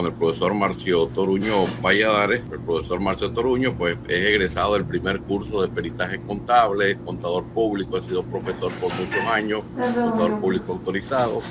con el profesor Marcio Toruño Valladares. El profesor Marcio Toruño pues, es egresado del primer curso de peritaje contable, contador público, ha sido profesor por muchos años, contador público autorizado.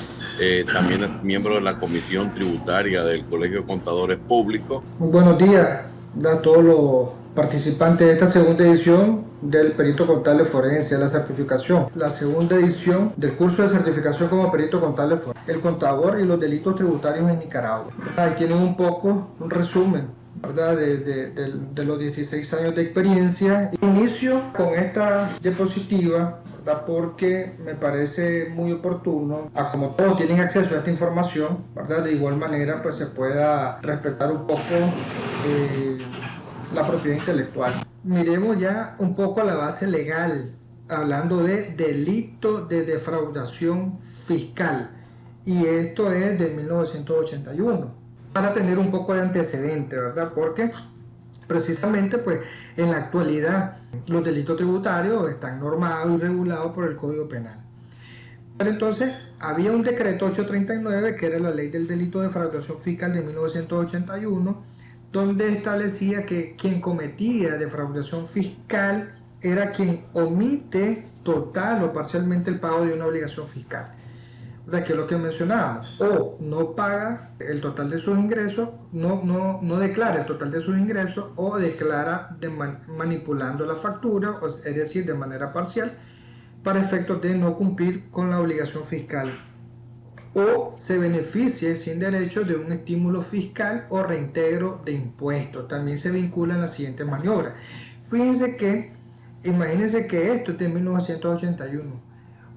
También es miembro de la Comisión Tributaria del Colegio de Contadores Públicos. Muy buenos días a todos los participantes de esta segunda edición del perito contable forense, la certificación, la segunda edición del curso de certificación como perito contable forense, el contador y los delitos tributarios en Nicaragua. Ahí tienen un resumen, ¿verdad? De los 16 años de experiencia. Inicio con esta diapositiva, ¿verdad? Porque me parece muy oportuno, como todos tienen acceso a esta información, ¿verdad? De igual manera pues se pueda respetar un poco la propiedad intelectual. Miremos ya un poco la base legal, hablando de delito de defraudación fiscal, y esto es de 1981, para tener un poco de antecedente, ¿verdad? Porque precisamente pues en la actualidad los delitos tributarios están normados y regulados por el Código Penal. Pero entonces había un decreto 839 que era la ley del delito de defraudación fiscal de 1981, donde establecía que quien cometía defraudación fiscal era quien omite total o parcialmente el pago de una obligación fiscal. O sea, que es lo que mencionábamos, o no paga el total de sus ingresos, no declara el total de sus ingresos, o declara manipulando la factura, es decir, de manera parcial, para efectos de no cumplir con la obligación fiscal, o se beneficie sin derecho de un estímulo fiscal o reintegro de impuestos. También se vinculan las siguientes maniobras. Imagínense que esto es de 1981.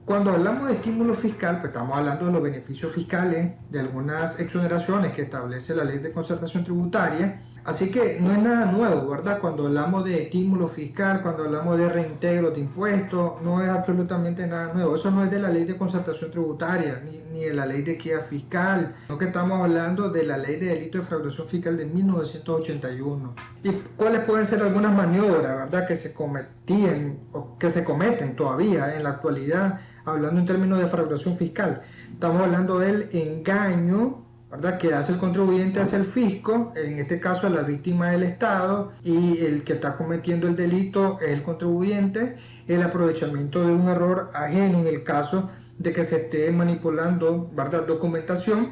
Cuando hablamos de estímulo fiscal, pues estamos hablando de los beneficios fiscales, de algunas exoneraciones que establece la ley de concertación tributaria. Así que no es nada nuevo, ¿verdad? Cuando hablamos de estímulo fiscal, cuando hablamos de reintegro de impuestos, no es absolutamente nada nuevo. Eso no es de la ley de concertación tributaria, ni de la ley de equidad fiscal, sino que estamos hablando de la ley de delito de defraudación fiscal de 1981. ¿Y cuáles pueden ser algunas maniobras, verdad, que se cometían o que se cometen todavía en la actualidad, hablando en términos de defraudación fiscal? Estamos hablando del engaño, ¿verdad?, que hace el contribuyente hacia el fisco, en este caso a la víctima del Estado, y el que está cometiendo el delito es el contribuyente. El aprovechamiento de un error ajeno en el caso de que se esté manipulando, ¿verdad?, documentación,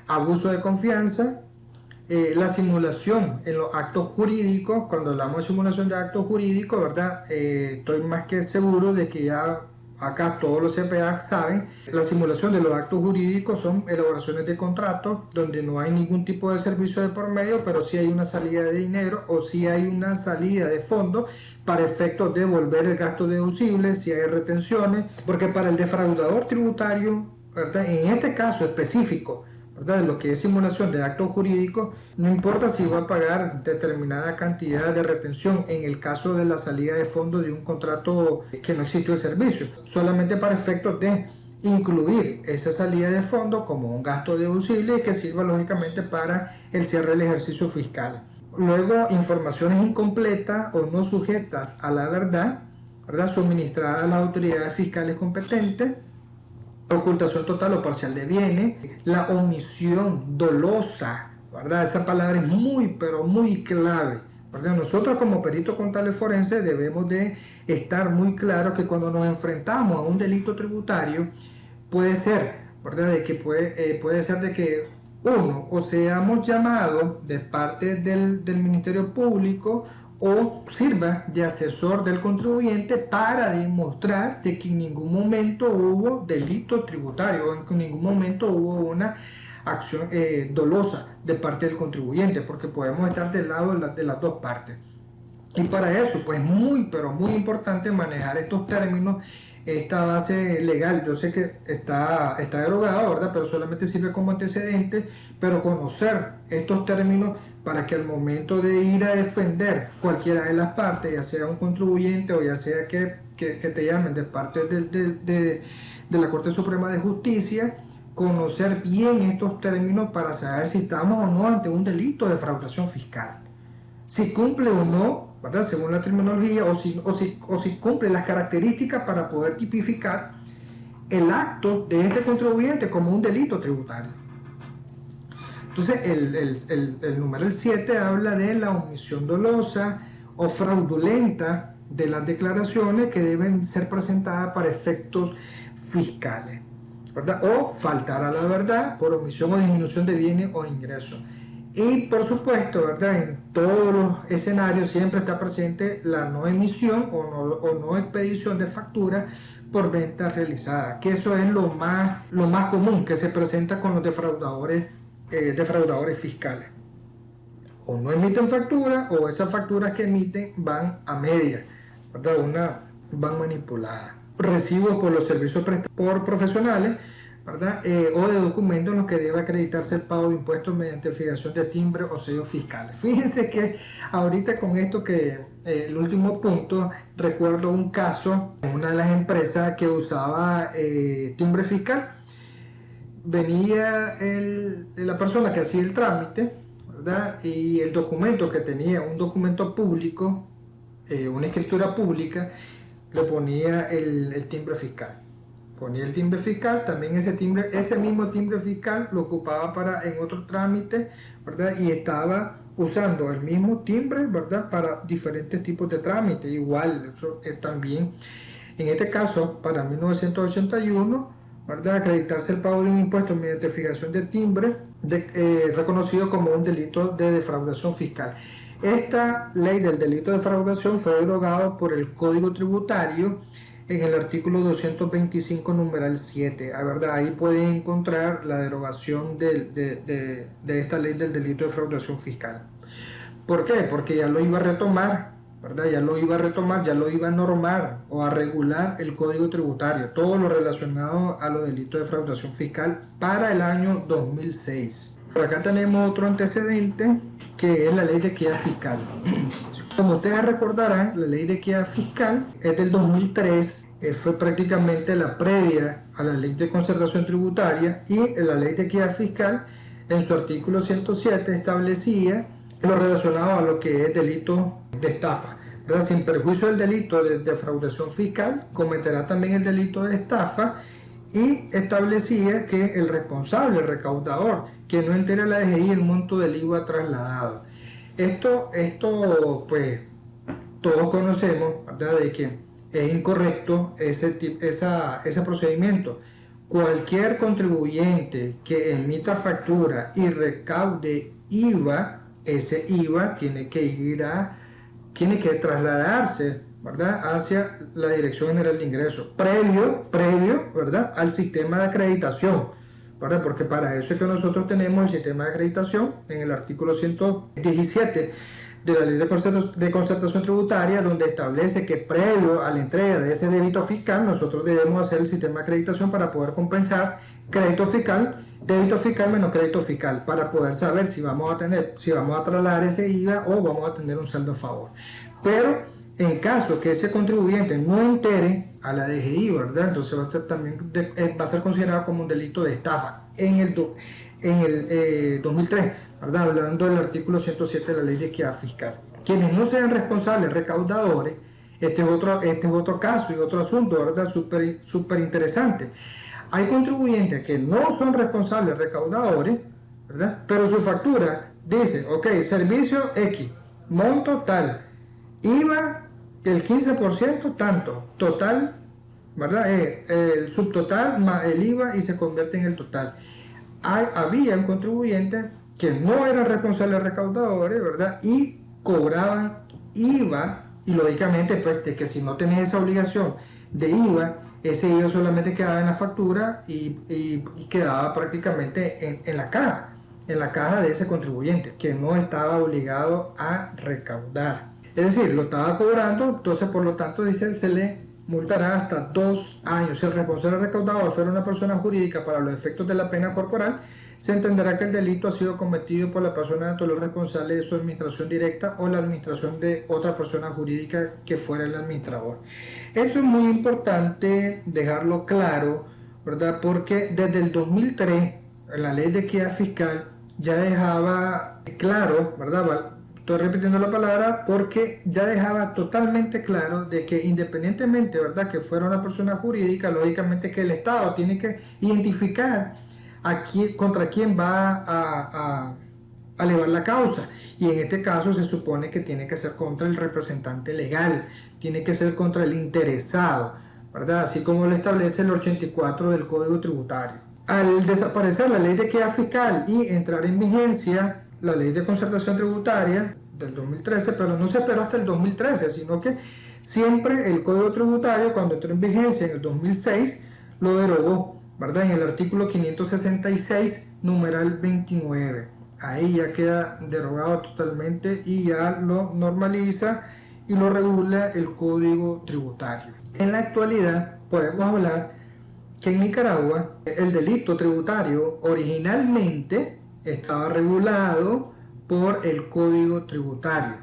abuso de confianza, la simulación en los actos jurídicos. Cuando hablamos de simulación de actos jurídicos, ¿verdad?, estoy más que seguro de que ya acá todos los CPA saben, la simulación de los actos jurídicos son elaboraciones de contratos donde no hay ningún tipo de servicio de por medio, pero sí hay una salida de dinero o sí hay una salida de fondos para efectos de devolver el gasto deducible, si hay retenciones, porque para el defraudador tributario, ¿verdad?, en este caso específico, ¿verdad?, de lo que es simulación de actos jurídicos, no importa si va a pagar determinada cantidad de retención en el caso de la salida de fondos de un contrato que no existe el servicio, solamente para efectos de incluir esa salida de fondos como un gasto deducible y que sirva lógicamente para el cierre del ejercicio fiscal. Luego, informaciones incompletas o no sujetas a la verdad, ¿verdad?, suministradas a las autoridades fiscales competentes, ocultación total o parcial de bienes, la omisión dolosa, ¿verdad? Esa palabra es muy, pero muy clave, ¿verdad? Nosotros como peritos contables forenses debemos de estar muy claros que cuando nos enfrentamos a un delito tributario, puede ser, ¿verdad?, de que puede ser de que uno, o seamos llamados de parte del Ministerio Público, o sirva de asesor del contribuyente para demostrar de que en ningún momento hubo delito tributario, o en que en ningún momento hubo una acción dolosa de parte del contribuyente, porque podemos estar del lado de las dos partes. Y para eso, pues muy, pero muy importante manejar estos términos, esta base legal. Yo sé que está derogada, ¿verdad?, pero solamente sirve como antecedente, pero conocer estos términos para que al momento de ir a defender cualquiera de las partes, ya sea un contribuyente o ya sea que te llamen de parte de la Corte Suprema de Justicia, conocer bien estos términos para saber si estamos o no ante un delito de defraudación fiscal, si cumple o no, ¿verdad?, según la terminología, o si cumple las características para poder tipificar el acto de este contribuyente como un delito tributario. Entonces, el numeral 7 habla de la omisión dolosa o fraudulenta de las declaraciones que deben ser presentadas para efectos fiscales, ¿verdad? O faltar a la verdad por omisión o disminución de bienes o ingresos. Y por supuesto, ¿verdad? En todos los escenarios siempre está presente la no emisión o no expedición de factura por venta realizada, que eso es lo más común que se presenta con los defraudadores fiscales. O no emiten factura o esas facturas que emiten van a media, ¿verdad? Van manipuladas. Recibos por los servicios prestados por profesionales, ¿verdad? O de documentos en los que debe acreditarse el pago de impuestos mediante fijación de timbre o sellos fiscales. Fíjense que ahorita con esto el último punto, recuerdo un caso en una de las empresas que usaba timbre fiscal. Venía la persona que hacía el trámite, ¿verdad? Y el documento que tenía, un documento público, una escritura pública, le ponía el timbre fiscal. Ponía el timbre fiscal, también ese mismo timbre fiscal lo ocupaba en otro trámite, ¿verdad? Y estaba usando el mismo timbre, ¿verdad? Para diferentes tipos de trámites. Igual, eso, también, en este caso, para 1981, ¿verdad? Acreditarse el pago de un impuesto mediante fijación de timbre, reconocido como un delito de defraudación fiscal. Esta ley del delito de defraudación fue derogada por el Código Tributario en el artículo 225, numeral 7. ¿Verdad? Ahí pueden encontrar la derogación de esta ley del delito de defraudación fiscal. ¿Por qué? Porque ya lo iba a retomar, ¿verdad? Ya lo iba a normar o a regular el Código Tributario, todo lo relacionado a los delitos de defraudación fiscal para el año 2006. Por acá tenemos otro antecedente que es la ley de equidad fiscal. Como ustedes recordarán, la ley de equidad fiscal es del 2003, fue prácticamente la previa a la ley de concertación tributaria, y la ley de equidad fiscal en su artículo 107 establecía lo relacionado a lo que es delito de estafa, ¿verdad? Sin perjuicio del delito de defraudación fiscal, cometerá también el delito de estafa, y establecía que el responsable, el recaudador, que no entere la DGI el monto del IVA trasladado. Esto pues todos conocemos, ¿verdad?, de que es incorrecto ese procedimiento. Cualquier contribuyente que emita factura y recaude IVA, ese IVA tiene que trasladarse, ¿verdad?, hacia la Dirección General de Ingresos, previo, ¿verdad?, al sistema de acreditación, ¿verdad? Porque para eso es que nosotros tenemos el sistema de acreditación en el artículo 117 de la Ley de Concertación Tributaria, donde establece que previo a la entrega de ese débito fiscal, nosotros debemos hacer el sistema de acreditación para poder compensar débito fiscal menos crédito fiscal, para poder saber si vamos a trasladar ese IVA o vamos a tener un saldo a favor. Pero en caso que ese contribuyente no entere a la DGI, ¿verdad?, entonces va a ser considerado como un delito de estafa en el 2003, ¿verdad?, hablando del artículo 107 de la Ley de Equidad Fiscal. Quienes no sean responsables recaudadores, este es otro caso y otro asunto, ¿verdad?, súper interesante. Hay contribuyentes que no son responsables recaudadores, ¿verdad?, pero su factura dice, ok, servicio X, monto tal, IVA el 15%, tanto, total, ¿verdad?, el subtotal más el IVA, y se convierte en el total. Había un contribuyente que no eran responsables recaudadores, ¿verdad?, y cobraban IVA, y lógicamente, pues, de que si no tenés esa obligación de IVA, ese IVA solamente quedaba en la factura y quedaba prácticamente en la caja de ese contribuyente, que no estaba obligado a recaudar. Es decir, lo estaba cobrando, entonces por lo tanto dice, se le multará hasta 2 años. Si el responsable recaudador fuera una persona jurídica para los efectos de la pena corporal, se entenderá que el delito ha sido cometido por la persona natural responsable de su administración directa o la administración de otra persona jurídica que fuera el administrador. Esto es muy importante dejarlo claro, ¿verdad?, porque desde el 2003 la Ley de Equidad Fiscal ya dejaba claro, ¿verdad?, estoy repitiendo la palabra porque ya dejaba totalmente claro de que independientemente, ¿verdad?, que fuera una persona jurídica, lógicamente que el Estado tiene que identificar contra quién va a elevar la causa. Y en este caso se supone que tiene que ser contra el representante legal, tiene que ser contra el interesado, ¿verdad? Así como lo establece el 84 del Código Tributario. Al desaparecer la ley de equidad fiscal y entrar en vigencia la ley de concertación tributaria del 2013, pero no se esperó hasta el 2013, sino que siempre el Código Tributario, cuando entró en vigencia en el 2006, lo derogó, ¿verdad? En el artículo 566, numeral 29. Ahí ya queda derogado totalmente y ya lo normaliza y lo regula el Código Tributario. En la actualidad podemos hablar que en Nicaragua el delito tributario originalmente estaba regulado por el Código Tributario,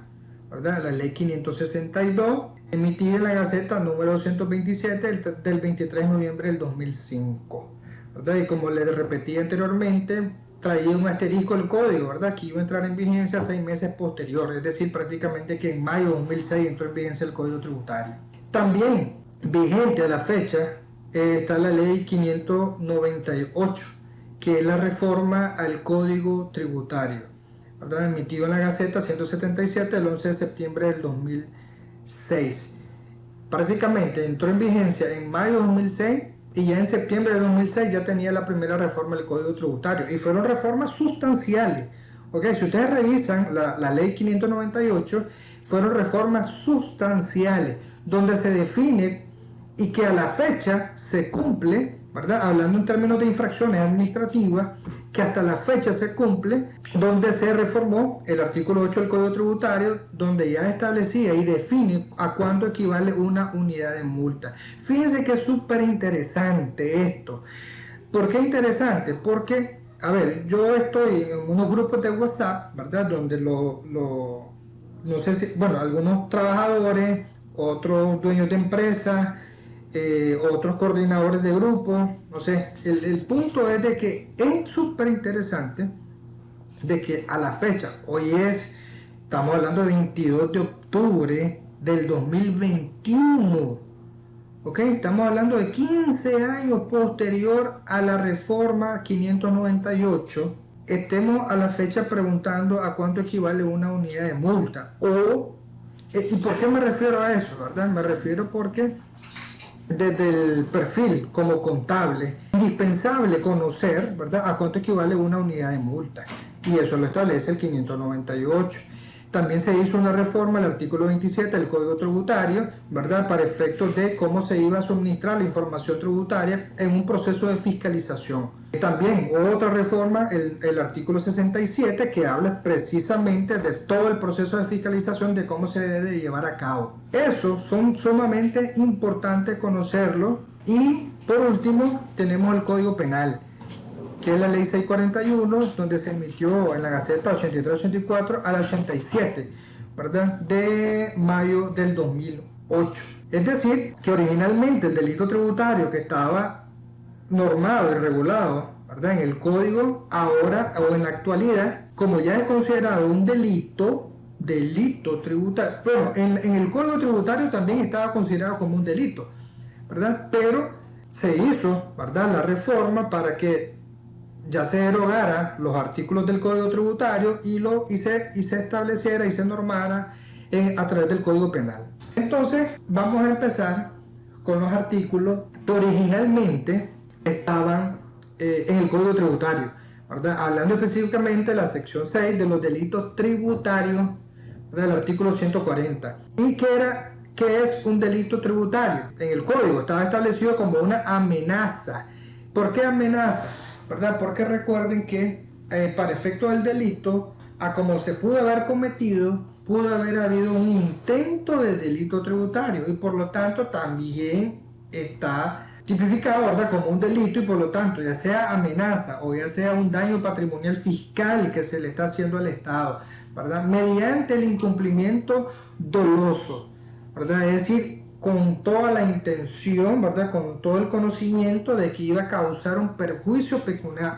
¿verdad? La ley 562, emitida en la Gaceta número 227 del 23 de noviembre del 2005, ¿verdad? Y como les repetí anteriormente, traía un asterisco el código, ¿verdad? Que iba a entrar en vigencia 6 meses posteriores, es decir, prácticamente que en mayo de 2006 entró en vigencia el Código Tributario. También vigente a la fecha está la ley 598, que es la reforma al Código Tributario, ¿verdad? Emitido en la Gaceta 177 del 11 de septiembre del 2006. Prácticamente entró en vigencia en mayo de 2006 y ya en septiembre de 2006 ya tenía la primera reforma del Código Tributario y fueron reformas sustanciales. Okay, si ustedes revisan la ley 598, fueron reformas sustanciales donde se define y que a la fecha se cumple, ¿verdad? Hablando en términos de infracciones administrativas, que hasta la fecha se cumple, donde se reformó el artículo 8 del Código Tributario, donde ya establecía y define a cuánto equivale una unidad de multa. Fíjense que es súper interesante esto. ¿Por qué interesante? Porque, a ver, yo estoy en unos grupos de WhatsApp, ¿verdad? Donde no sé si, bueno, algunos trabajadores, otros dueños de empresas, otros coordinadores de grupos, no sé, el punto es de que es súper interesante de que a la fecha, estamos hablando de 22 de octubre del 2021, ¿ok? Estamos hablando de 15 años posterior a la reforma 598, estemos a la fecha preguntando a cuánto equivale una unidad de multa, ¿y por qué me refiero a eso, verdad? Me refiero porque desde el perfil como contable, indispensable conocer, ¿verdad?, a cuánto equivale una unidad de multa. Y eso lo establece el 598. También se hizo una reforma al artículo 27 del Código Tributario, ¿verdad?, para efectos de cómo se iba a suministrar la información tributaria en un proceso de fiscalización. También otra reforma, el artículo 67, que habla precisamente de todo el proceso de fiscalización, de cómo se debe de llevar a cabo. Eso son sumamente importantes conocerlo. Y por último tenemos el Código Penal, que es la ley 641, donde se emitió en la Gaceta 83-84 a la 87, ¿verdad?, de mayo del 2008. Es decir, que originalmente el delito tributario que estaba normado y regulado, ¿verdad?, en el código, ahora o en la actualidad, como ya es considerado un delito tributario, bueno, en el Código Tributario también estaba considerado como un delito, ¿verdad?, pero se hizo, ¿verdad?, la reforma para que ya se derogara los artículos del Código Tributario y se estableciera y se normara a través del Código Penal. Entonces vamos a empezar con los artículos que originalmente estaban en el Código Tributario, ¿verdad?, hablando específicamente de la sección 6 de los delitos tributarios, del artículo 140. ¿Y qué es un delito tributario? En el Código estaba establecido como una amenaza. ¿Por qué amenaza? ¿Verdad? Porque recuerden que para efecto del delito, a como se pudo haber cometido, pudo haber habido un intento de delito tributario y por lo tanto también está tipificado, ¿verdad?, como un delito y por lo tanto ya sea amenaza o ya sea un daño patrimonial fiscal que se le está haciendo al Estado, ¿verdad?, mediante el incumplimiento doloso, ¿verdad?, es decir, con toda la intención, ¿verdad?, con todo el conocimiento de que iba a causar un perjuicio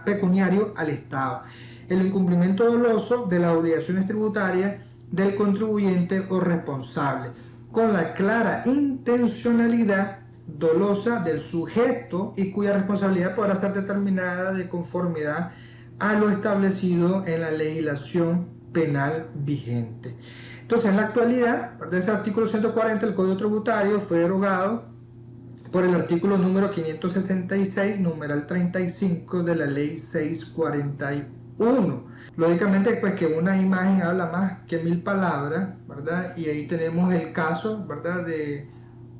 pecuniario al Estado. El incumplimiento doloso de las obligaciones tributarias del contribuyente o responsable, con la clara intencionalidad dolosa del sujeto y cuya responsabilidad podrá ser determinada de conformidad a lo establecido en la legislación penal vigente. Entonces, en la actualidad, de ese artículo 140 del Código Tributario fue derogado por el artículo número 566, numeral 35 de la Ley 641. Lógicamente, pues que una imagen habla más que 1000 palabras, ¿verdad? Y ahí tenemos el caso, ¿verdad?, de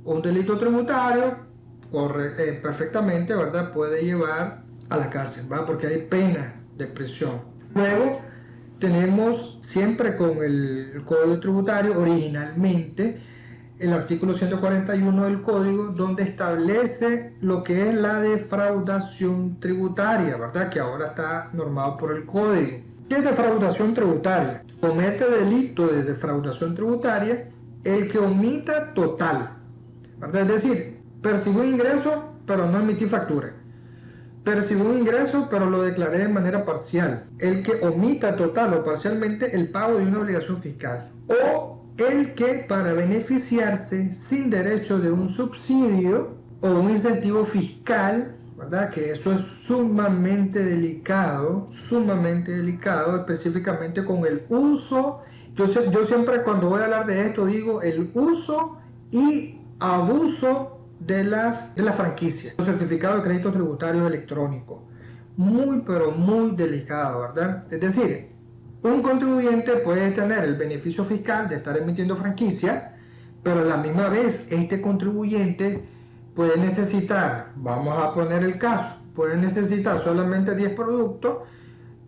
un delito tributario, perfectamente, ¿verdad?, puede llevar a la cárcel, ¿verdad?, porque hay pena de prisión. Luego tenemos siempre con el Código Tributario originalmente el artículo 141 del Código, donde establece lo que es la defraudación tributaria, ¿verdad?, que ahora está normado por el Código. ¿Qué es defraudación tributaria? Comete delito de defraudación tributaria el que omita total, ¿verdad? Es decir, percibió ingreso pero no emití factura. Percibió un ingreso pero lo declaré de manera parcial. El que omita total o parcialmente el pago de una obligación fiscal. O el que para beneficiarse sin derecho de un subsidio o un incentivo fiscal, ¿verdad?, que eso es sumamente delicado, específicamente con el uso. Yo siempre cuando voy a hablar de esto digo el uso y abuso de las franquicias, los certificados de crédito tributario electrónico. Muy, pero muy delicado, ¿verdad? Es decir, un contribuyente puede tener el beneficio fiscal de estar emitiendo franquicia, pero a la misma vez este contribuyente puede necesitar, vamos a poner el caso, puede necesitar solamente 10 productos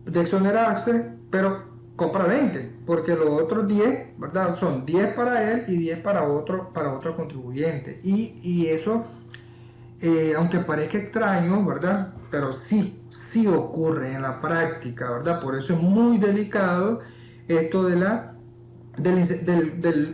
de exonerarse, pero compra 20, porque los otros 10, ¿verdad?, son 10 para él y 10 para otro contribuyente. Y eso, aunque parezca extraño, ¿verdad?, pero sí ocurre en la práctica, ¿verdad? Por eso es muy delicado esto del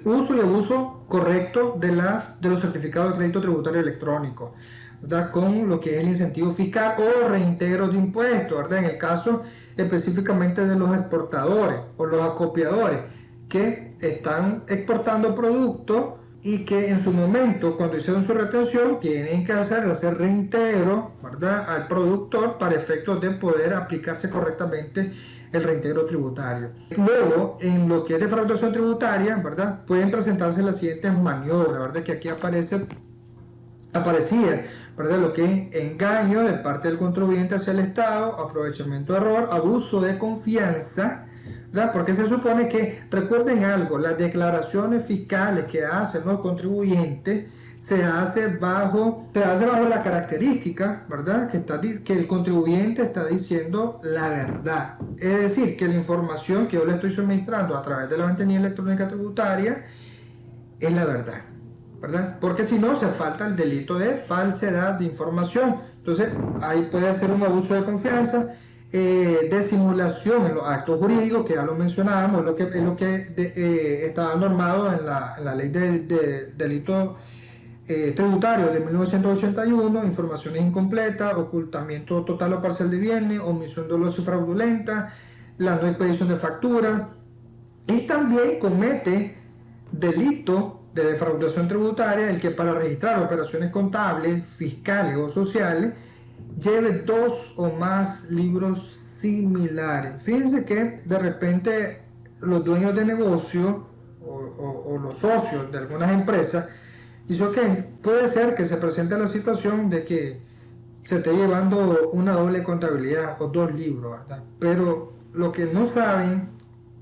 uso y abuso correcto de los certificados de crédito tributario electrónico, ¿verdad?, con lo que es el incentivo fiscal o reintegro de impuestos, ¿verdad?, en el caso específicamente de los exportadores o los acopiadores que están exportando productos y que en su momento, cuando hicieron su retención, tienen que hacer reintegro, ¿verdad?, al productor para efectos de poder aplicarse correctamente el reintegro tributario. Luego, en lo que es defraudación tributaria, ¿verdad?, pueden presentarse las siguientes maniobras, ¿verdad?, que aquí aparecía, ¿verdad?, lo que es engaño de parte del contribuyente hacia el Estado, aprovechamiento de error, abuso de confianza, ¿verdad?, porque se supone que, recuerden algo, las declaraciones fiscales que hacen los contribuyentes se hace bajo la característica, ¿verdad?, que el contribuyente está diciendo la verdad. Es decir, que la información que yo le estoy suministrando a través de la ventanilla electrónica tributaria es la verdad, ¿verdad? Porque si no, se falta el delito de falsedad de información. Entonces, ahí puede ser un abuso de confianza, de simulación en los actos jurídicos, que ya lo mencionábamos, es lo que está normado en la ley de delito tributario de 1981, informaciones incompletas, ocultamiento total o parcial de bienes, omisión dolosa y fraudulenta, la no expedición de factura, y también comete delito de defraudación tributaria el que para registrar operaciones contables, fiscales o sociales lleve 2 o más libros similares. Fíjense que de repente los dueños de negocio o los socios de algunas empresas dicen que puede ser que se presente la situación de que se esté llevando una doble contabilidad o 2 libros, ¿verdad? Pero lo que no saben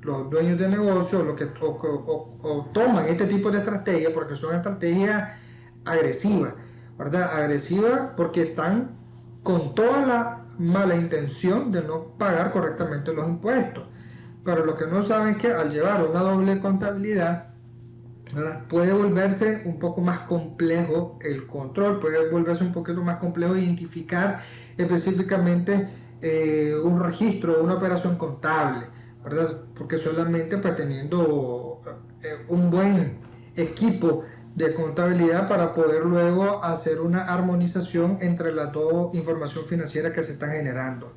los dueños de negocio o toman este tipo de estrategias porque son estrategias agresivas, ¿verdad? Agresivas porque están con toda la mala intención de no pagar correctamente los impuestos. Pero lo que no saben es que al llevar una doble contabilidad, ¿verdad?, puede volverse un poco más complejo el control, puede volverse un poquito más complejo identificar específicamente un registro, una operación contable, ¿verdad? Porque solamente pues, teniendo un buen equipo de contabilidad para poder luego hacer una armonización entre las dos información financiera que se están generando,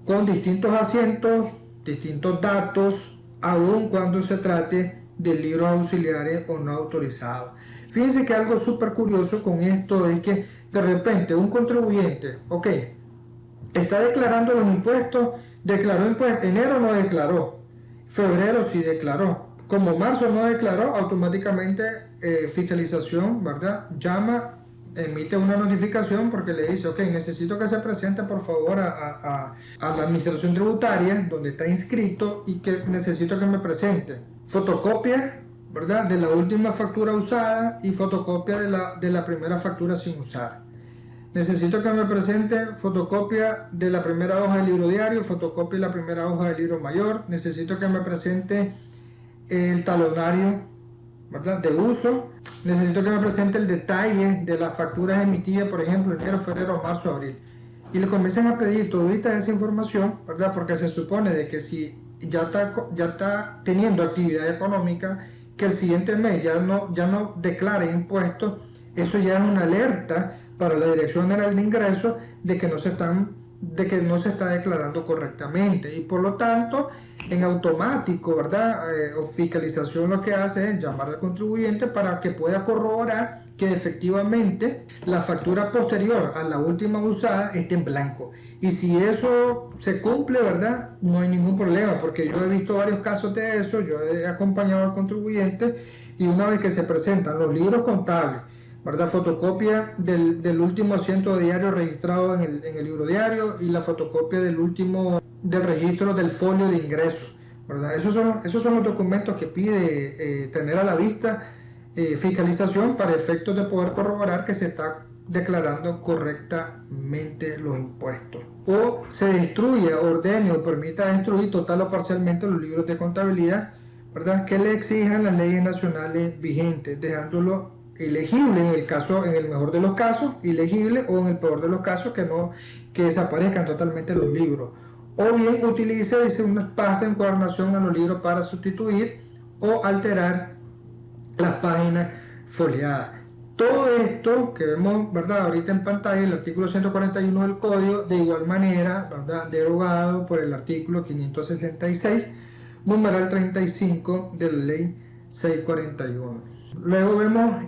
con distintos asientos, distintos datos, aun cuando se trate de libros auxiliares o no autorizados. Fíjense que algo súper curioso con esto es que de repente un contribuyente, ok, está declarando los impuestos, declaró impuestos, enero no declaró, febrero sí declaró, como marzo no declaró, automáticamente fiscalización, ¿verdad? Llama, emite una notificación porque le dice, ok, necesito que se presente por favor a la administración tributaria donde está inscrito y que necesito que me presente fotocopia, ¿verdad? De la última factura usada y fotocopia de la primera factura sin usar. Necesito que me presente fotocopia de la primera hoja del libro diario, fotocopia de la primera hoja del libro mayor. Necesito que me presente el talonario, ¿verdad?, de uso. Necesito que me presente el detalle de las facturas emitidas, por ejemplo, enero, febrero, marzo, abril. Y le comienzan a pedir toda esa información, ¿verdad? Porque se supone de que si ya está teniendo actividad económica, que el siguiente mes ya no declare impuestos, eso ya es una alerta para la Dirección General de Ingresos de que no se está declarando correctamente, y por lo tanto en automático, ¿verdad? O fiscalización lo que hace es llamar al contribuyente para que pueda corroborar que efectivamente la factura posterior a la última usada esté en blanco. Y si eso se cumple, ¿verdad?, no hay ningún problema, porque yo he visto varios casos de eso, yo he acompañado al contribuyente y una vez que se presentan los libros contables, ¿verdad?, fotocopia del último asiento de diario registrado en el libro diario y la fotocopia del registro del folio de ingresos, ¿verdad? Esos son los documentos que pide tener a la vista fiscalización para efectos de poder corroborar que se está declarando correctamente los impuestos. O se destruya, ordene o permita destruir total o parcialmente los libros de contabilidad, ¿verdad?, que le exijan las leyes nacionales vigentes, dejándolo ilegible en el mejor de los casos, ilegible, o en el peor de los casos que desaparezcan totalmente los libros. O bien utilice una pasta de encuadernación a los libros para sustituir o alterar las páginas foliadas. Todo esto que vemos, ¿verdad?, ahorita en pantalla, el artículo 141 del Código, de igual manera, ¿verdad?, derogado por el artículo 566, numeral 35 de la ley 641. Luego vemos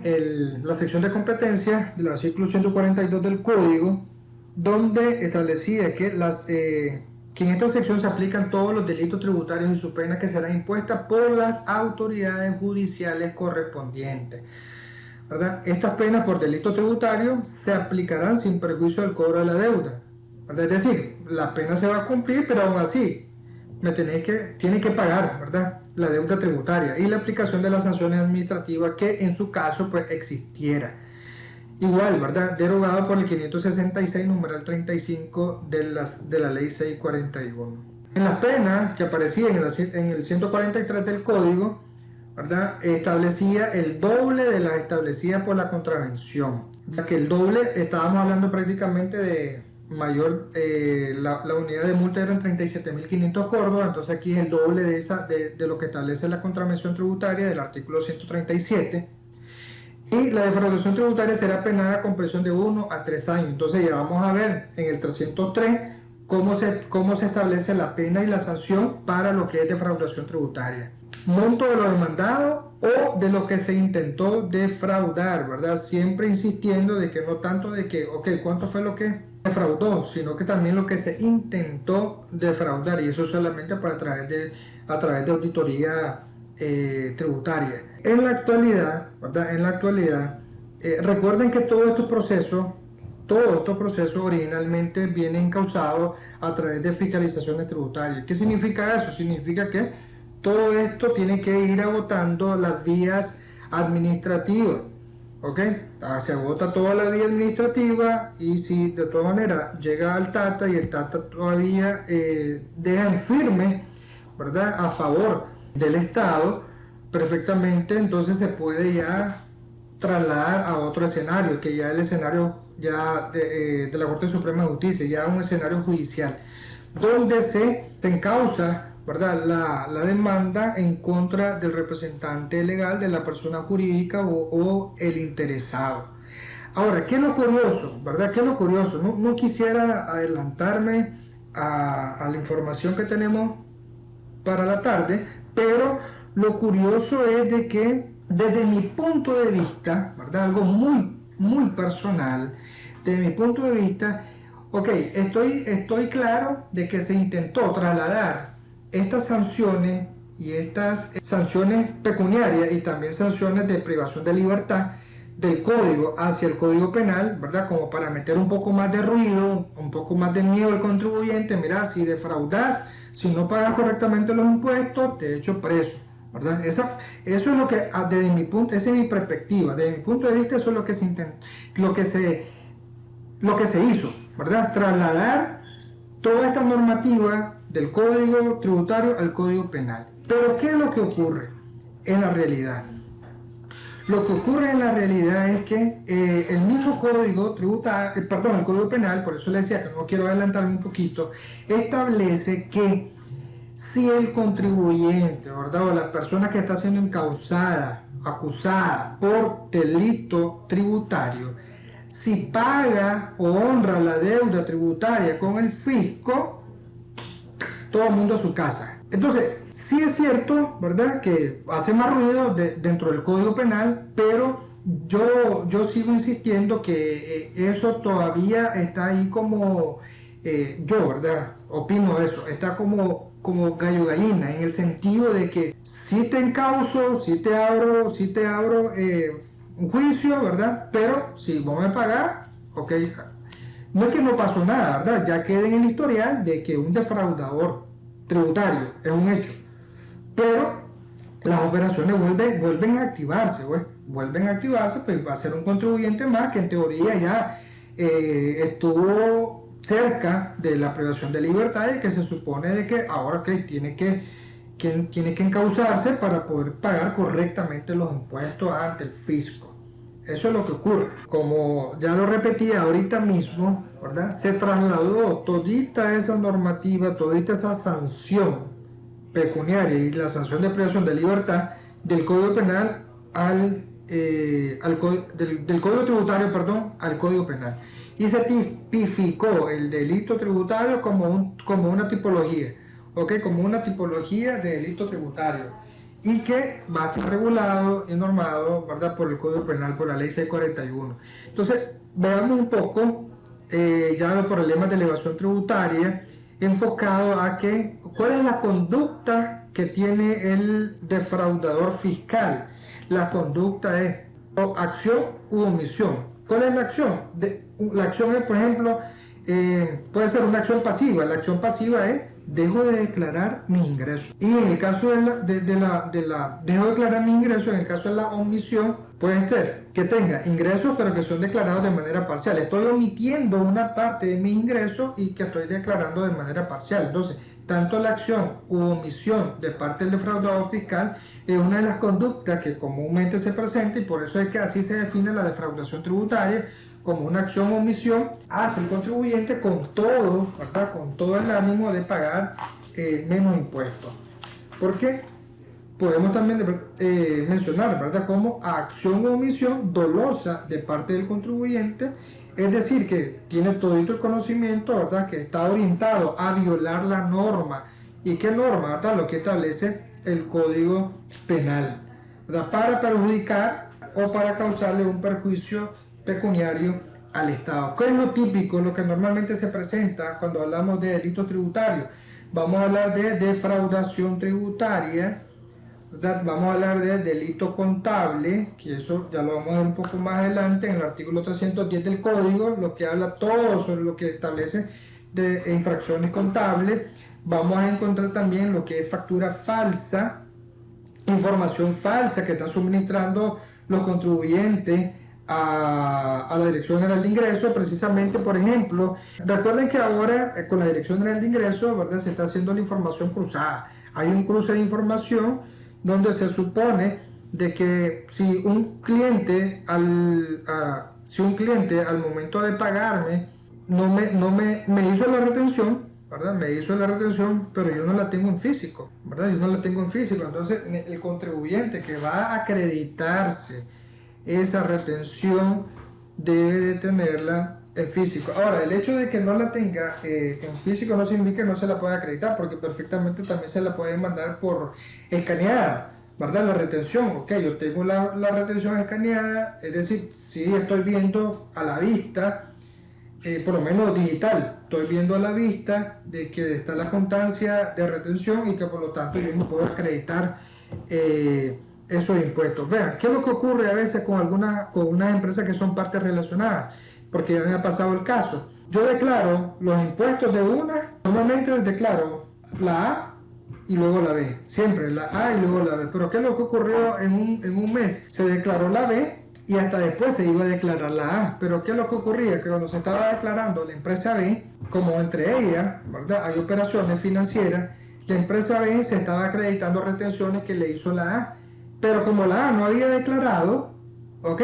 la sección de competencias del artículo 142 del Código, donde establecía que en esta sección se aplican todos los delitos tributarios y sus penas que serán impuestas por las autoridades judiciales correspondientes, ¿verdad? Estas penas por delito tributario se aplicarán sin perjuicio del cobro de la deuda, ¿verdad? Es decir, la pena se va a cumplir, pero aún así tiene que pagar, ¿verdad?, la deuda tributaria y la aplicación de las sanciones administrativas que en su caso pues existiera. Igual, ¿verdad?, derogado por el 566 numeral 35 de la ley 641. En las penas que aparecían en el 143 del Código, ¿verdad?, establecía el doble de las establecidas por la contravención. Ya que el doble, estábamos hablando prácticamente de mayor, la unidad de multa eran 37.500 córdobas, entonces aquí es el doble de lo que establece la contravención tributaria del artículo 137. Y la defraudación tributaria será penada con prisión de 1 a 3 años. Entonces ya vamos a ver en el 303 cómo se establece la pena y la sanción para lo que es defraudación tributaria. Monto de lo demandado o de lo que se intentó defraudar, ¿verdad? Siempre insistiendo de que no tanto de que, ok, ¿cuánto fue lo que defraudó? Sino que también lo que se intentó defraudar, y eso solamente a través de auditoría tributaria. En la actualidad, ¿verdad? Recuerden que todos estos procesos originalmente vienen causados a través de fiscalizaciones tributarias. ¿Qué significa eso? Significa que todo esto tiene que ir agotando las vías administrativas, ¿ok? Se agota toda la vía administrativa, y si de todas maneras llega al Tata y el Tata todavía deja en firme, ¿verdad?, a favor del Estado, perfectamente, entonces se puede ya trasladar a otro escenario, que ya el escenario ya de la Corte Suprema de Justicia, ya un escenario judicial, donde se encausa, ¿verdad?, la demanda en contra del representante legal de la persona jurídica o el interesado. Ahora, ¿qué es lo curioso? ¿Verdad? ¿Qué es lo curioso? No quisiera adelantarme a la información que tenemos para la tarde, pero lo curioso es de que desde mi punto de vista, ¿verdad? Algo muy personal, desde mi punto de vista, ok, estoy claro de que se intentó trasladar estas sanciones y estas sanciones pecuniarias y también sanciones de privación de libertad del código hacia el código penal, ¿verdad? Como para meter un poco más de ruido, un poco más de miedo al contribuyente. Mira, si defraudas, si no pagas correctamente los impuestos, te echo preso, ¿verdad? Eso es lo que, desde mi punto, esa es mi perspectiva, desde mi punto de vista, eso es lo que se intentó, lo que se hizo, ¿verdad? Trasladar toda esta normativa del código tributario al código penal. Pero ¿qué es lo que ocurre en la realidad? Lo que ocurre en la realidad es que el mismo código tributario, el código penal, por eso le decía que no quiero adelantarme un poquito, establece que si el contribuyente, ¿verdad? O la persona que está siendo encausada, acusada por delito tributario, si paga o honra la deuda tributaria con el fisco, todo el mundo a su casa. Entonces, sí es cierto, ¿verdad?, que hace más ruido dentro del Código Penal, pero yo sigo insistiendo que eso todavía está ahí como, ¿verdad?, opino eso, está como gallo gallina, en el sentido de que si te encauso, si te abro un juicio, ¿verdad?, pero si vos me pagás, ok, no es que no pasó nada, ¿verdad? Ya queda en el historial de que un defraudador tributario es un hecho. Pero las operaciones vuelven a activarse, güey. Vuelven a activarse, pues va a ser un contribuyente más que en teoría ya estuvo cerca de la privación de libertad y que se supone de que ahora que tiene que encauzarse para poder pagar correctamente los impuestos ante el fisco. Eso es lo que ocurre. Como ya lo repetí ahorita mismo, ¿verdad? Se trasladó todita esa normativa, todita esa sanción pecuniaria y la sanción de privación de libertad del Código Penal del Código Tributario, perdón, al Código Penal. Y se tipificó el delito tributario como una tipología, ¿ok? Como una tipología de delito tributario y que va a estar regulado y normado, ¿verdad?, por el Código Penal, por la Ley 641. Entonces, veamos un poco ya los problemas de elevación tributaria enfocado a cuál es la conducta que tiene el defraudador fiscal. La conducta es acción u omisión. ¿Cuál es la acción? La acción es, por ejemplo, puede ser una acción pasiva. La acción pasiva es dejo de declarar mis ingresos. Y en el caso dejo de declarar mis ingresos, en el caso de la omisión, puede ser que tenga ingresos pero que son declarados de manera parcial. Estoy omitiendo una parte de mis ingresos y que estoy declarando de manera parcial. Entonces, tanto la acción u omisión de parte del defraudador fiscal es una de las conductas que comúnmente se presenta y por eso es que así se define la defraudación tributaria como una acción o omisión hace el contribuyente con todo, ¿verdad?, con todo el ánimo de pagar menos impuestos. Porque podemos también mencionar, ¿verdad?, como acción o omisión dolosa de parte del contribuyente, es decir, que tiene todo el conocimiento, ¿verdad?, que está orientado a violar la norma. ¿Y qué norma? ¿Verdad? Lo que establece el Código Penal, ¿verdad?, para perjudicar o para causarle un perjuicio pecuniario al Estado. ¿Qué es lo típico, lo que normalmente se presenta cuando hablamos de delitos tributarios? Vamos a hablar de defraudación tributaria, ¿verdad? Vamos a hablar de delito contable, que eso ya lo vamos a ver un poco más adelante en el artículo 310 del Código, lo que habla todo sobre lo que establece de infracciones contables. Vamos a encontrar también lo que es factura falsa, información falsa que están suministrando los contribuyentes a la Dirección General de Ingresos, precisamente, por ejemplo, recuerden que ahora con la Dirección General de Ingresos, ¿verdad?, se está haciendo la información cruzada. Hay un cruce de información donde se supone de que si un cliente al momento de pagarme me hizo la retención, ¿verdad?, me hizo la retención, pero yo no la tengo en físico, ¿verdad?, yo no la tengo en físico. Entonces el contribuyente que va a acreditarse esa retención debe de tenerla en físico. Ahora, el hecho de que no la tenga en físico no significa que no se la pueda acreditar, porque perfectamente también se la puede mandar por escaneada, ¿verdad? La retención, ok, yo tengo la retención escaneada, es decir, sí estoy viendo a la vista, por lo menos digital, estoy viendo a la vista de que está la constancia de retención y que por lo tanto yo me puedo acreditar esos impuestos. Vean, ¿qué es lo que ocurre a veces con unas empresas que son partes relacionadas? Porque ya me ha pasado el caso. Yo declaro los impuestos de una, normalmente declaro la A y luego la B, siempre la A y luego la B. Pero ¿qué es lo que ocurrió en un mes? Se declaró la B y hasta después se iba a declarar la A. Pero ¿qué es lo que ocurría? Que cuando se estaba declarando la empresa B, como entre ellas, ¿verdad? Hay operaciones financieras, la empresa B se estaba acreditando retenciones que le hizo la A. Pero como la A no había declarado, ¿ok?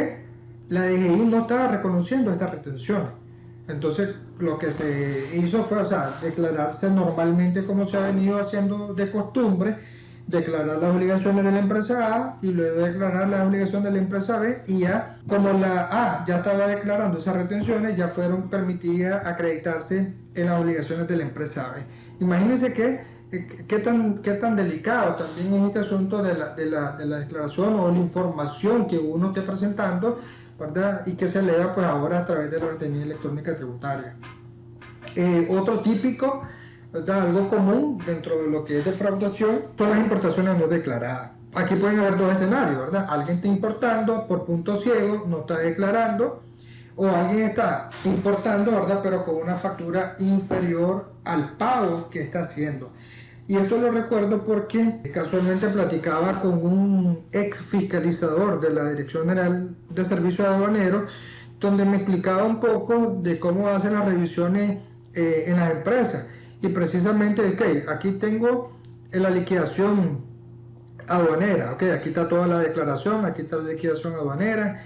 La DGI no estaba reconociendo esta retención. Entonces, lo que se hizo fue, o sea, declararse normalmente como se ha venido haciendo de costumbre, declarar las obligaciones de la empresa A y luego declarar las obligaciones de la empresa B y ya, como la A ya estaba declarando esas retenciones, ya fueron permitidas acreditarse en las obligaciones de la empresa B. Imagínense qué tan delicado también es este asunto de la declaración o la información que uno esté presentando, ¿verdad? Y que se eleva pues ahora a través de la ventanilla electrónica tributaria. Otro típico, ¿verdad? Algo común dentro de lo que es defraudación son las importaciones no declaradas. Aquí pueden haber dos escenarios, ¿verdad? Alguien está importando por punto ciego, no está declarando, o alguien está importando, ¿verdad? Pero con una factura inferior al pago que está haciendo. Y esto lo recuerdo porque casualmente platicaba con un ex fiscalizador de la Dirección General de Servicios Aduaneros, donde me explicaba un poco de cómo hacen las revisiones en las empresas. Y precisamente, ok, aquí tengo la liquidación aduanera, ok, aquí está toda la declaración, aquí está la liquidación aduanera,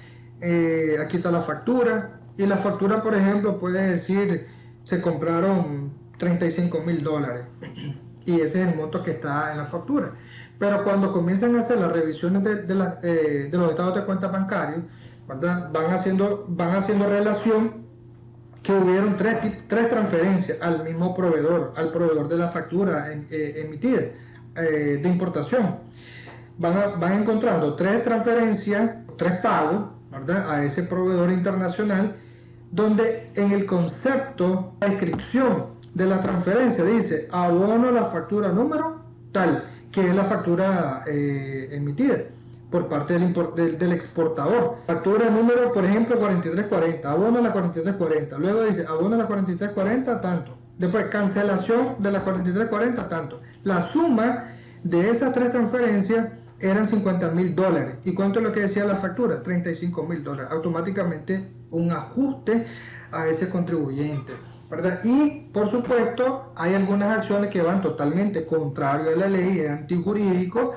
aquí está la factura. Y la factura, por ejemplo, puede decir, se compraron $35,000. Y ese es el monto que está en la factura. Pero cuando comienzan a hacer las revisiones de los estados de cuenta bancarios, ¿verdad? Van haciendo relación que hubieron tres transferencias al mismo proveedor, al proveedor de la factura emitida de importación. Van encontrando tres transferencias, tres pagos, ¿verdad? A ese proveedor internacional, donde en el concepto, la descripción de la transferencia dice abono la factura número tal, que es la factura emitida por parte del exportador. Factura número, por ejemplo, 4340, abono la 4340. Luego dice abono la 4340 tanto. Después cancelación de la 4340 tanto. La suma de esas tres transferencias eran $50,000. ¿Y cuánto es lo que decía la factura? $35,000. Automáticamente un ajuste a ese contribuyente, ¿verdad? Y por supuesto hay algunas acciones que van totalmente contrario a la ley, es antijurídico.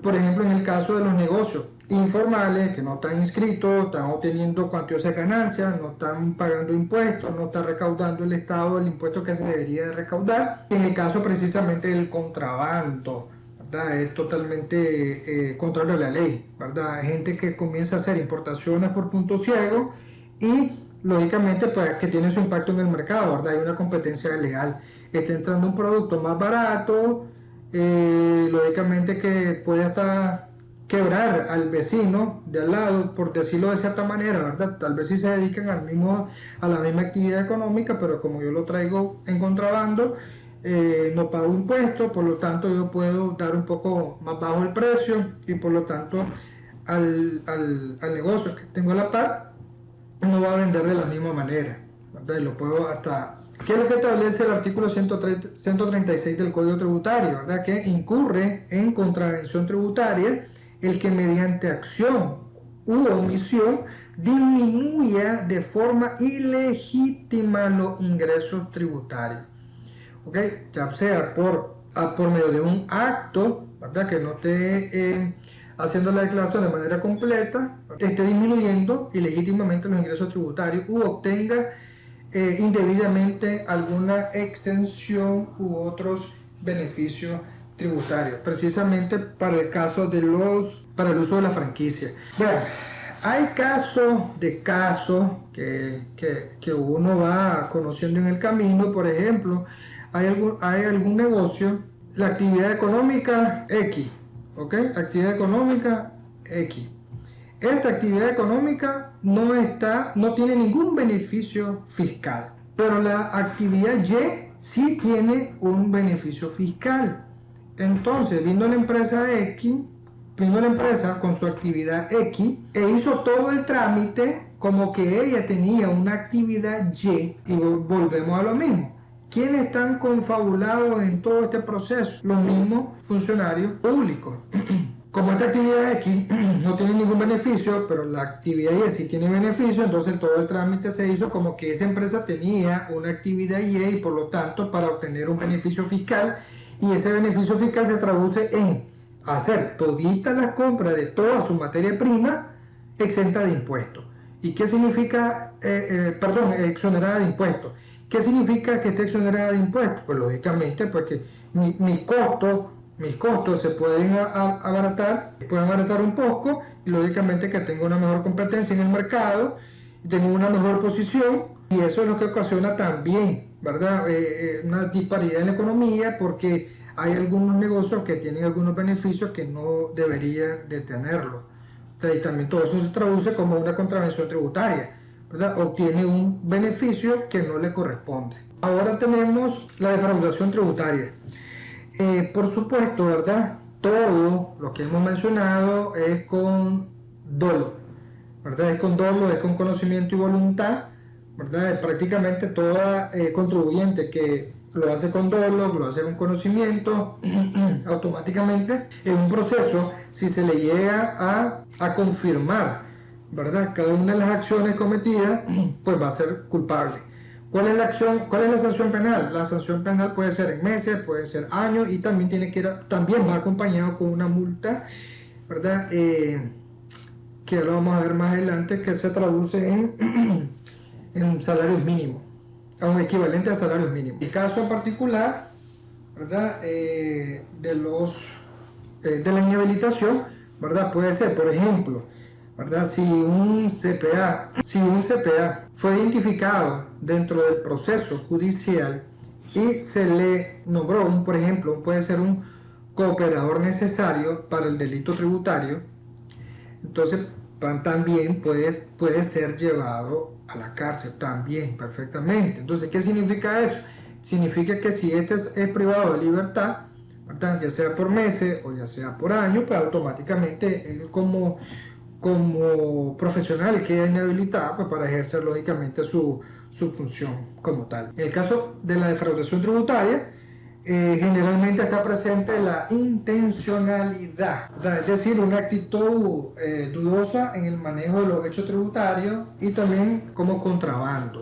Por ejemplo, en el caso de los negocios informales que no están inscritos, están obteniendo cuantiosas ganancias, no están pagando impuestos, no está recaudando el Estado el impuesto que se debería de recaudar. En el caso precisamente del contrabando, ¿verdad? Es totalmente contrario a la ley, ¿verdad? Hay gente que comienza a hacer importaciones por punto ciego y lógicamente pues que tiene su impacto en el mercado, ¿verdad? Hay una competencia legal. Está entrando un producto más barato, lógicamente que puede hasta quebrar al vecino de al lado, por decirlo de cierta manera, ¿verdad? Tal vez sí se dedican a la misma actividad económica, pero como yo lo traigo en contrabando, no pago impuestos, por lo tanto yo puedo dar un poco más bajo el precio y por lo tanto al negocio que tengo a la par no va a vender de la misma manera, ¿verdad? Y lo puedo hasta... ¿Qué es lo que establece el artículo 136 del Código Tributario? ¿Verdad? Que incurre en contravención tributaria el que mediante acción u omisión disminuya de forma ilegítima los ingresos tributarios. ¿Ok? Ya sea por medio de un acto, ¿verdad? Que no esté haciendo la declaración de manera completa, esté disminuyendo ilegítimamente los ingresos tributarios u obtenga indebidamente alguna exención u otros beneficios tributarios, precisamente para el caso para el uso de la franquicia. Bueno, hay casos que uno va conociendo en el camino. Por ejemplo, hay algún negocio, la actividad económica X, ¿ok? Actividad económica X. Esta actividad económica no tiene ningún beneficio fiscal, pero la actividad Y sí tiene un beneficio fiscal. Entonces, vino la empresa X, vino la empresa con su actividad X e hizo todo el trámite como que ella tenía una actividad Y, y volvemos a lo mismo. ¿Quiénes están confabulados en todo este proceso? Los mismos funcionarios públicos. Como esta actividad X no tiene ningún beneficio, pero la actividad Y sí tiene beneficio, entonces todo el trámite se hizo como que esa empresa tenía una actividad Y por lo tanto para obtener un beneficio fiscal, y ese beneficio fiscal se traduce en hacer toditas las compras de toda su materia prima exenta de impuestos. ¿Y qué significa, exonerada de impuestos? ¿Qué significa que esté exonerada de impuestos? Pues lógicamente, porque mis costos se pueden abaratar un poco, y lógicamente que tengo una mejor competencia en el mercado, y tengo una mejor posición, y eso es lo que ocasiona también, ¿verdad? Una disparidad en la economía, porque hay algunos negocios que tienen algunos beneficios que no deberían de tenerlo. Y también todo eso se traduce como una contravención tributaria, ¿verdad? Obtiene un beneficio que no le corresponde. Ahora tenemos la defraudación tributaria. Por supuesto, ¿verdad? Todo lo que hemos mencionado es con dolo, ¿verdad? Es con dolo, es con conocimiento y voluntad, ¿verdad? Prácticamente toda contribuyente que lo hace con dolo, lo hace con conocimiento, automáticamente en un proceso, si se le llega a confirmar, ¿verdad?, cada una de las acciones cometidas, pues va a ser culpable. ¿Cuál es la acción? ¿Cuál es la sanción penal? La sanción penal puede ser en meses, puede ser años, y también también va acompañado con una multa, ¿verdad? Que lo vamos a ver más adelante, que se traduce en salarios mínimos, a un equivalente a salarios mínimos. El caso en particular, ¿verdad?, de la inhabilitación, ¿verdad?, puede ser, por ejemplo, ¿verdad?, si un CPA fue identificado dentro del proceso judicial y se le nombró, por ejemplo, puede ser un cooperador necesario para el delito tributario, entonces también puede ser llevado a la cárcel, también, perfectamente. Entonces, ¿qué significa eso? Significa que si este es privado de libertad, ¿verdad?, ya sea por meses o ya sea por años, pues automáticamente él como profesional queda inhabilitado, pues, para ejercer lógicamente su función como tal. En el caso de la defraudación tributaria, generalmente está presente la intencionalidad, ¿verdad?, es decir, una actitud dudosa en el manejo de los hechos tributarios, y también como contrabando.